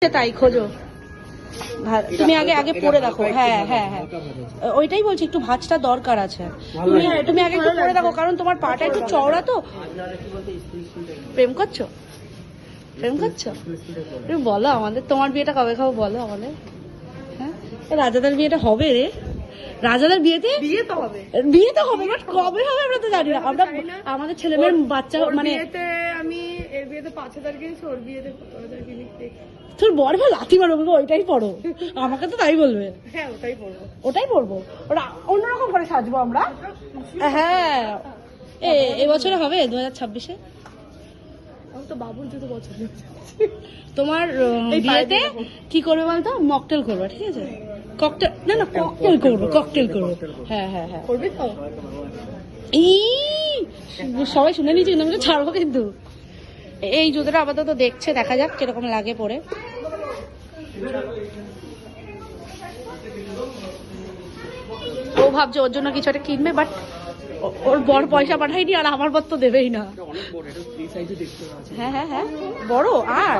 তাই খোঁজো। তুমি আগে আগে পড়ে দেখো। হ্যাঁ হ্যাঁ হ্যাঁ, ওইটাই বলছি, একটু ভাঁজটা দরকার আছে। তুমি আগে একটু পড়ে দেখো, কারণ তোমার পাটা একটু চওড়া তো। প্রেম করছো? প্রেম করছো? তুমি বলো আমাদের, তোমার বিয়েটা কবে খাবো বলো আমাদের? হ্যাঁ, রাজাদার বিয়েটা হবে রে। রাজাদার বিয়েতে বিয়ে তো হবে, বাট কবে হবে আমরা তো জানি না। আমরা আমাদের ছেলে মেয়ের বাচ্চা মানে আমি এর বিয়েতে 5,000 কিনেছি, ওর বিয়েতে 15,000 কিনেছি। তোর বর বা লাথি মারবো, ওইটাই পড়ো। আমাকে তো তাই বলবে। হ্যাঁ ওটাই পড়বো। ওটাই পড়বো, ওটা অন্যরকম করে সাজবো আমরা। হ্যাঁ, এবছরে হবে 2026-এ। আমি তো বাবুর জুতো পছন্দ। তোমার বিয়েতে কি করবে বলতো? মকটেল করবে, ঠিক আছে? ককটেল না না, ককটেল করবো, ককটেল করবো। হ্যাঁ হ্যাঁ হ্যাঁ, করবি তো? সবাই শুনে নিয়েছি কিন্তু আমি ছাড়বো কিন্তু। এই জুতোটা আপাতত দেখছে, দেখা যাক কিরকম লাগে পরে। ও ভাবছে ওর জন্য কিছু একটা কিনবে, বাট ওর বর পয়সা পাঠায়নি, আর আমার বর তো দেবেই না। হ্যাঁ হ্যাঁ হ্যাঁ, বড়। আর